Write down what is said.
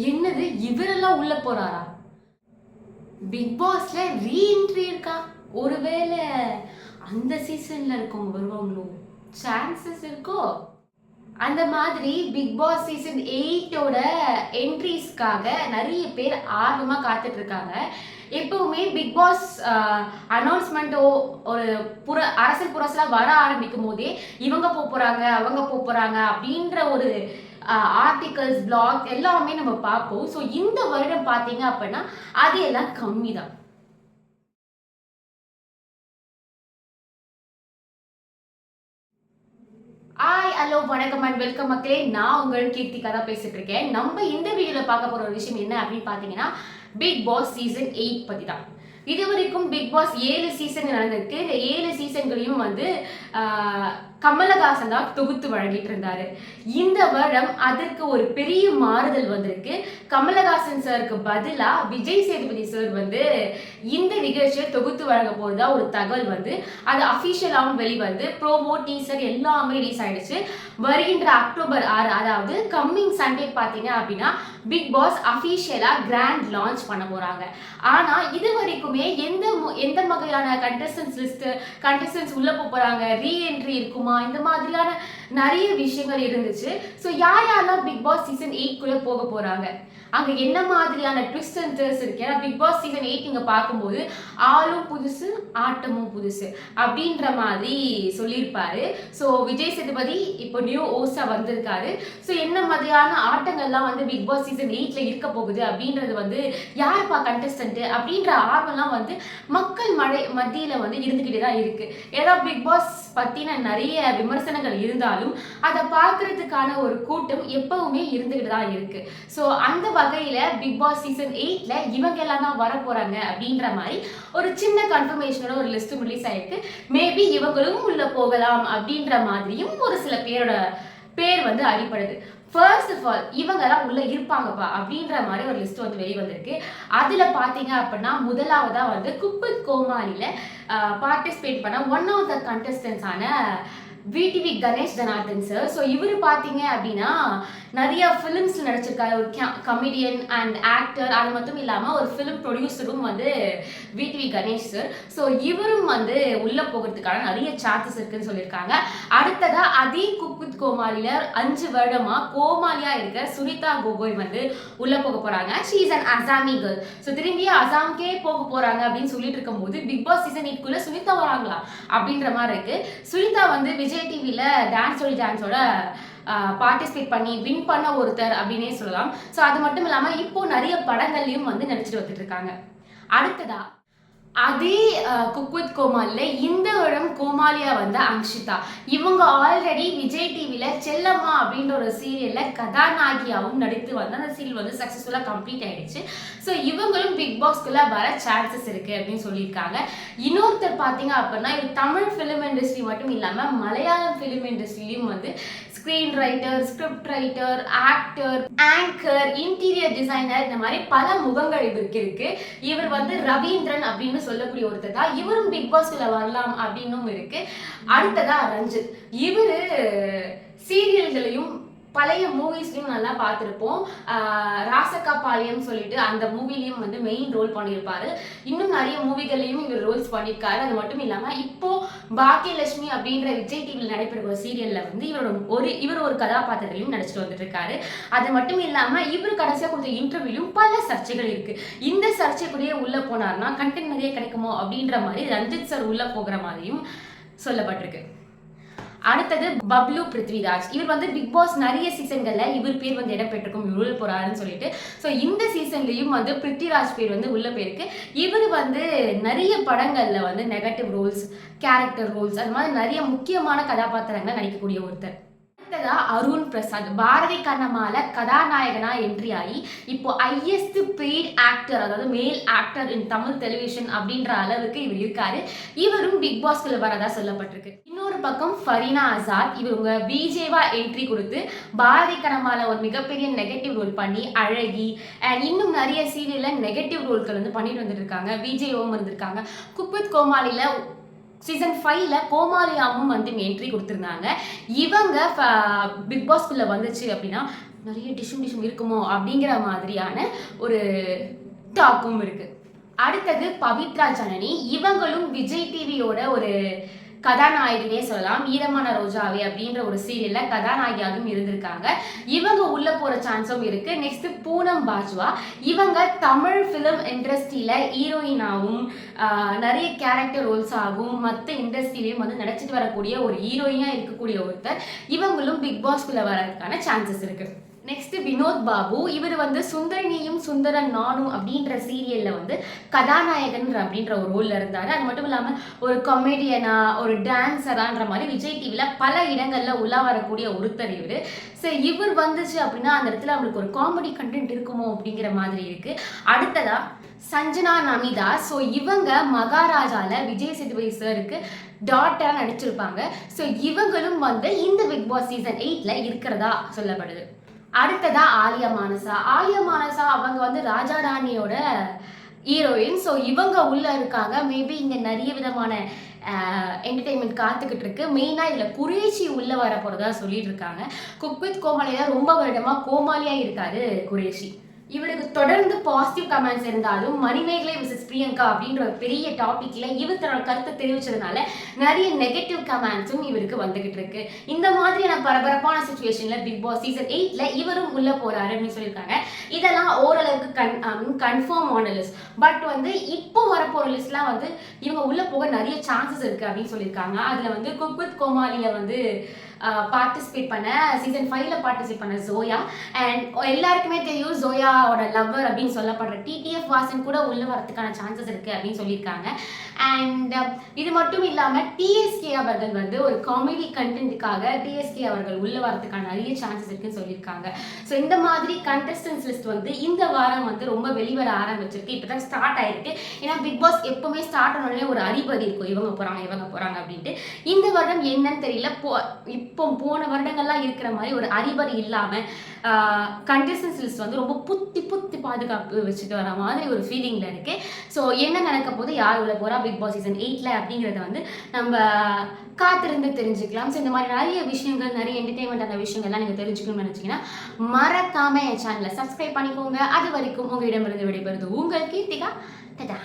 என்னது இவரெல்லாம் உள்ள போறாரா? பிக் பாஸ்ல ரீஎன்ட்ரி இருக்கா? ஒருவேளை அந்த சீசன்ல இருக்கவங்க வருவாங்களோ? சான்சஸ் இருக்கோ? அந்த மாதிரி பிக் பாஸ் சீசன் 8ஓட என்ட்ரிஸ்க்காக நிறைய பேர் ஆர்வமா காத்துட்டு இருக்காங்க. எப்பவுமே பிக் பாஸ் அனௌன்ஸ்மெண்ட்டோ ஒரு அரசியல் புரசலா வர ஆரம்பிக்கும் போதே இவங்க போறாங்க அவங்க போறாங்க அப்படின்ற ஒரு ஆர்டிகல்ஸ் பிளாக் எல்லாமே நம்ம பார்ப்போம். ஸோ இந்த வருடம் பார்த்தீங்க அப்படின்னா அது எல்லாம் கம்மி தான். ஹலோ வணக்கம் அண்ட் வெல்கம் மக்களே. நான் உங்கள் கீர்த்திகா தான் பேசிட்டு இருக்கேன். நம்ம இந்த வீடியோல பார்க்க போற ஒரு விஷயம் என்ன அப்படின்னு பார்த்தீங்கன்னா பிக் பாஸ் சீசன் 8 பத்தி தான். இது வரைக்கும் பிக் பாஸ் 7 சீசன் நடந்திருக்கு. இந்த 7 சீசன்களையும் வந்து கமலஹாசன் தான் தொகுத்து வழங்கிட்டு இருந்தாரு. இந்த வருடம் அதற்கு ஒரு பெரிய மாறுதல் வந்திருக்கு. கமலஹாசன் சாருக்கு பதிலா விஜய் சேதுபதி சார் வந்து இந்த நிகழ்ச்சியை தொகுத்து வழங்க போறதா ஒரு தகவல் வந்து அது அபிஷியலாகவும் வெளிவந்து ப்ரோமோ டீசர் எல்லாமே ரிலீஸ் ஆயிடுச்சு. வருகின்ற அக்டோபர் 6 அதாவது கம்மிங் சண்டே பார்த்தீங்க அப்படின்னா பிக் பாஸ் அபிஷியலா கிராண்ட் லான்ச் பண்ண போறாங்க. ஆனா இது வரைக்குமே எந்த வகையான கண்டஸ்டன்ஸ் உள்ள போறாங்க, ரீஎன்ட்ரி இருக்குமா, இந்த மாதிரியான நிறைய விஷயங்கள் இருந்துச்சு. ஸோ யாரெல்லாம் பிக் பாஸ் சீசன் 8 போக போறாங்க, அங்க என்ன மாதிரியான ட்விஸ்ட் அண்ட் டர்ன்ஸ் இருக்கு. ஏன்னா பிக் பாஸ் சீசன் 8 நீங்க பார்க்கும்போது ஆளும் புதுசு ஆட்டமும் புதுசு அப்படின்ற மாதிரி சொல்லியிருப்பாரு. ஸோ விஜய் சேதுபதி இப்போ நியூ ஓஸா வந்திருக்காரு. ஸோ என்ன மாதிரியான ஆட்டங்கள்லாம் வந்து பிக் பாஸ் சீசன் 8 இருக்க போகுது அப்படின்றது வந்து யாருப்பா கண்டஸ்டன்ட் அப்படின்ற ஆர்வம்லாம் வந்து மக்கள் மத்தியில வந்து இருந்துகிட்டே தான் இருக்கு. ஏன்னா பிக் பாஸ் பத்தின நிறைய விமர்சனங்கள் இருந்தாலும் அதை பார்க்கறதுக்கான ஒரு கூட்டம் எப்பவுமே இருந்துகிட்டு தான் இருக்கு. ஸோ அந்த வகையில பிக் பாஸ் சீசன் 8ல இவங்க எல்லாம் தான் வர போறாங்க அப்படின்ற மாதிரி ஒரு சின்ன கன்ஃபர்மேஷனோட ஒரு லிஸ்ட் ரிலீஸ் ஆயிருக்கு. மேபி இவங்களும் உள்ள போகலாம் அப்படின்ற மாதிரியும் ஒரு சில பேரோட பேர் வந்து அடிப்படுது. ஃபர்ஸ்ட் ஆஃப் ஆல் இவங்கெல்லாம் உள்ள இருப்பாங்கப்பா அப்படின்ற மாதிரி ஒரு லிஸ்ட் வந்து வெளிவந்திருக்கு. அதுல பாத்தீங்க அப்படின்னா முதலாவதா வந்து குக் வித் கோமாளியில பார்ட்டிசிபேட் பண்ண ஒன் ஆஃப் த கண்டஸ்டன்ஸான VTV Ganesh Janardhan sir. So இவர் பார்த்தீங்க அப்படின்னா நிறைய ஃபிலிம்ஸில் நடிச்சிருக்காரு. ஒரு கமெடியன் அண்ட் ஆக்டர். அது மட்டும் இல்லாமல் ஒரு ஃபிலிம் ப்ரொடியூசரும் வந்து விடிவி கணேஷ் சார். ஸோ இவரும் வந்து உள்ளே போகிறதுக்கான நிறைய சான்சஸ் இருக்குன்னு சொல்லியிருக்காங்க. அடுத்ததாக அதே குக் வித் கோமாளியில் 5 வருடமாக கோமாளியாக இருக்க சுனிதா கோகோய் வந்து உள்ளே போக போகிறாங்க. She is an Assami girl. So திரும்பி அசாம்கே போக போகிறாங்க அப்படின்னு சொல்லிட்டு இருக்கும்போது பிக் பாஸ் சீசன் 8 சுனிதா வராங்களா அப்படின்ற மாதிரி இருக்கு. சுனிதா வந்து விஜய் டிவியில் டான்ஸோட பார்ட்டிசிபேட் பண்ணி வின் பண்ண ஒருத்தர் அப்படின்னே சொல்லலாம். ஸோ அது மட்டும் இல்லாமல் இப்போ நிறைய படங்கள்லையும் வந்து நடிச்சிட்டு வந்துட்டு இருக்காங்க. அடுத்ததா அதே குக் வித் கோமாளில இந்த வருடம் கோமாளியா வந்த அங்ஷிதா. இவங்க ஆல்ரெடி விஜய் டிவியில செல்லம்மா அப்படின்ற ஒரு சீரியல்ல கதாநாயகியாவும் நடித்து வந்து அந்த சீரியல் வந்து சக்சஸ்ஃபுல்லா கம்ப்ளீட் ஆயிடுச்சு. ஸோ இவங்களும் பிக் பாஸ்க்குள்ள வர சான்சஸ் இருக்கு அப்படின்னு சொல்லியிருக்காங்க. இன்னொருத்தர் பார்த்தீங்க அப்படின்னா இது தமிழ் ஃபிலிம் இண்டஸ்ட்ரி மட்டும் இல்லாமல் மலையாளம் ஃபிலிம் இண்டஸ்ட்ரியிலையும் வந்து screen writer, script writer, actor, anchor, interior designer, இந்த மாதிரி பல முகங்கள் இவருக்கு இருக்கு. இவர் வந்து ரவீந்திரன் அப்படின்னு சொல்லக்கூடிய ஒருத்தர் தான். இவரும் பிக் பாஸ்ல வரலாம் அப்படின்னும் இருக்கு. அடுத்ததா ரஞ்சித். இவரு சீரியல்களையும் பழைய மூவிஸ்லையும் நல்லா பார்த்துருப்போம். ராசக்கா பாளையம் சொல்லிட்டு அந்த மூவிலையும் வந்து மெயின் ரோல் பண்ணியிருப்பாரு. இன்னும் நிறைய மூவிகளையும் இவர் ரோல்ஸ் பண்ணியிருக்காரு. அது மட்டும் இல்லாமல் இப்போ பாக்கியலட்சுமி அப்படின்ற விஜய் டிவியில் நடைபெறுகிற சீரியல்ல வந்து இவர் ஒரு கதாபாத்திரத்திலையும் நடிச்சிட்டு வந்துட்டு இருக்காரு. அது மட்டும் இல்லாமல் இவர் கடைசியாக கொடுத்த இன்டர்வியூலையும் பல சர்ச்சைகள் இருக்கு. இந்த சர்ச்சைக்குள்ளேயே உள்ள போனார்னா கண்டென்ட் நிறைய கிடைக்குமோ அப்படின்ற மாதிரி ரஞ்சித் சார் உள்ள போகிற மாதிரியும் சொல்லப்பட்டிருக்கு. அடுத்தது பப்ளு பிருத்விராஜ். இவர் வந்து பிக் பாஸ் நிறைய சீசன்கள்ல இவர் பேர் வந்து இடம் பெற்றிருக்கும் உள்ள போறாருன்னு சொல்லிட்டு. ஸோ இந்த சீசன்லயும் வந்து பிருத்விராஜ் பேர் வந்து உள்ள போயிருக்கு. இவர் வந்து நிறைய படங்கள்ல வந்து நெகட்டிவ் ரோல்ஸ், கேரக்டர் ரோல்ஸ், அது மாதிரி நிறைய முக்கியமான கதாபாத்திரங்களை நடிக்கக்கூடிய ஒருத்தர். அடுத்ததா அருண் பிரசாத். பாரதி கண்ணம்மால கதாநாயகனா என்ட்ரி ஆகி இப்போ ஹையஸ்ட் பெய்ட் ஆக்டர், அதாவது மேல் ஆக்டர் இன் தமிழ் டெலிவிஷன் அப்படின்ற அளவுக்கு இவர் இருக்காரு. இவரும் பிக் பாஸ்குள்ள வரதா சொல்லப்பட்டிருக்கு. இன்னொரு பக்கம் ஃபரீனா ஆசாத். இவங்க விஜேவா என்ட்ரி கொடுத்து பாரதி கண்ணம்மால ஒரு மிகப்பெரிய நெகட்டிவ் ரோல் பண்ணி அழகி அண்ட் இன்னும் நிறைய சீரியல்ல நெகட்டிவ் ரோல்கள் வந்து பண்ணிட்டு வந்துட்டு இருக்காங்க. விஜேவும் இருந்திருக்காங்க. குக் வித் கோமாளில சீசன் 5ல கோமாளியாவும் வந்து என்ட்ரி கொடுத்துருந்தாங்க. இவங்க பிக் பாஸ்குள்ள வந்துச்சு அப்படின்னா நிறைய டிஷும் இருக்குமோ அப்படிங்கிற மாதிரியான ஒரு டாக்கும் இருக்கு. அடுத்தது பவித்ரா ஜனனி. இவங்களும் விஜய் டிவியோட ஒரு கதாநாயகினே சொல்லலாம். ஈரமான ரோஜாவே அப்படின்ற ஒரு சீரியல்ல கதாநாயகியாகவும் இருந்திருக்காங்க. இவங்க உள்ள போற சான்ஸும் இருக்கு. நெக்ஸ்ட் பூனம் பாஜ்வா. இவங்க தமிழ் பிலிம் இண்டஸ்ட்ரியில ஹீரோயினாவும் நிறைய கேரக்டர் ரோல்ஸ் ஆகும் மற்ற இண்டஸ்ட்ரியிலையும் வந்து நடிச்சிட்டு வரக்கூடிய ஒரு ஹீரோயினா இருக்கக்கூடிய ஒருத்தர். இவங்களும் பிக் பாஸ்குள்ள வரதுக்கான சான்சஸ் இருக்கு. நெக்ஸ்ட் வினோத் பாபு. இவர் வந்து சுந்தரனியும் சுந்தரன் நானும் அப்படின்ற சீரியல்ல வந்து கதாநாயகன் அப்படின்ற ஒரு ரோல்ல இருந்தாரு. அது மட்டும் இல்லாம ஒரு காமெடியனா ஒரு டான்ஸரான்ற மாதிரி விஜய் டிவில பல இடங்கள்ல உலா வரக்கூடிய ஒருத்தர் இவர். சரி, இவர் வந்துச்சு அப்படின்னா அந்த இடத்துல அவங்களுக்கு ஒரு காமெடி கண்டென்ட் இருக்குமோ அப்படிங்கிற மாதிரி இருக்கு. அடுத்ததா சஞ்சனா நமிதா. ஸோ இவங்க மகாராஜால விஜய் சேதுபதி சாருக்கு டாட்டரா நடிச்சிருப்பாங்க. ஸோ இவங்களும் வந்து இந்த பிக் பாஸ் சீசன் 8ல இருக்கிறதா சொல்லப்படுது. அடுத்ததா ஆலியா மானசா. ஆலியா மானசா அவங்க வந்து ராஜா ராணியோட ஹீரோயின். ஸோ இவங்க உள்ள இருக்காங்க. மேபி இங்க நிறைய விதமான என்டர்டைன்மெண்ட் காத்துக்கிட்டு இருக்கு. மெயினா இதுல குரேஷி உள்ள வர போறதா சொல்லிட்டு இருக்காங்க. குக் வித் கோமாளியா ரொம்ப வருடமா கோமாளியா இருக்காரு குரேஷி. இவருக்கு தொடர்ந்து பாசிட்டிவ் கமெண்ட்ஸ் இருந்தாலும் மணிமேகலை விசஸ் பிரியங்கா அப்படின்ற ஒரு பெரிய டாபிக்ல இவர் தன்னோட கருத்தை தெரிவிச்சதுனால நிறைய நெகட்டிவ் கமெண்ட்ஸும் இவருக்கு வந்துகிட்டு இருக்கு. இந்த மாதிரியான பரபரப்பான சுச்சுவேஷன்ல பிக் பாஸ் சீசன் 8ல இவரும் உள்ள போறாரு அப்படின்னு சொல்லியிருக்காங்க. இதெல்லாம் ஓரளவுக்கு கன்ஃபார்ம் ஆன லிஸ்ட். பட் வந்து இப்போ வரப்போற லிஸ்ட்லாம் வந்து இவங்க உள்ள போக நிறைய சான்சஸ் இருக்கு அப்படின்னு சொல்லியிருக்காங்க. அதுல வந்து குக் வித் கோமாளியில வந்து பார்ட்டிசிபேட் பண்ண சீசன் 5ல பார்ட்டிசிபேட் பண்ண ஜோயா அண்ட் எல்லாருக்குமே தெரியும் ஜோயாவோட லவ்வர் அப்படின்னு சொல்லப்படுற டிடிஎஃப் வாசன் கூட உள்ள வரதுக்கான சான்சஸ் இருக்கு அப்படின்னு சொல்லியிருக்காங்க. அண்ட் இது மட்டும் இல்லாம டிஎஸ்கே அவர்கள் வந்து ஒரு காமெடி கண்டென்ட்டுக்காக டிஎஸ்கே அவர்கள் உள்ள வரதுக்கான நிறைய சான்சஸ் இருக்குன்னு சொல்லியிருக்காங்க. ஸோ இந்த மாதிரி கண்டஸ்டன்ஸ் லிஸ்ட் வந்து இந்த வாரம் வந்து ரொம்ப வெளிவர ஆரம்பிச்சிருக்கு. இப்போதான் ஸ்டார்ட் ஆயிருக்கு. ஏன்னா பிக் பாஸ் எப்பவுமே ஸ்டார்ட் ஆனோடனே ஒரு அறிபதி இருக்கும், இவங்க போறாங்க அப்படின்ட்டு. இந்த வருடம் என்னன்னு தெரியல. இப்போ போன வருடங்கள்லாம் இருக்கிற மாதிரி ஒரு அறிபறி இல்லாம கண்டஸ்டன்ஸ் லிஸ்ட் வந்து ரொம்ப புத்தி பாதுகாப்பு வச்சுட்டு வர மாதிரி ஒரு ஃபீலிங்ல இருக்கு. ஸோ என்ன நடக்க போது, யார் உள்ள போறா பிக் பாஸ் சீசன் 8ல அப்படிங்கிறத வந்து நம்ம காத்திருந்து தெரிஞ்சுக்கலாம். ஸோ இந்த மாதிரி நிறைய விஷயங்கள், நிறைய என்டர்டைன்மெண்டான விஷயங்கள்லாம் நீங்க தெரிஞ்சுக்கணும்னு நினைச்சீங்கன்னா மறக்காம என் சேனலை சப்ஸ்கிரைப் பண்ணிக்கோங்க. அது வரைக்கும் உங்களிடமிருந்து விடைபெறுது உங்கள் கீர்த்திகா. டடா.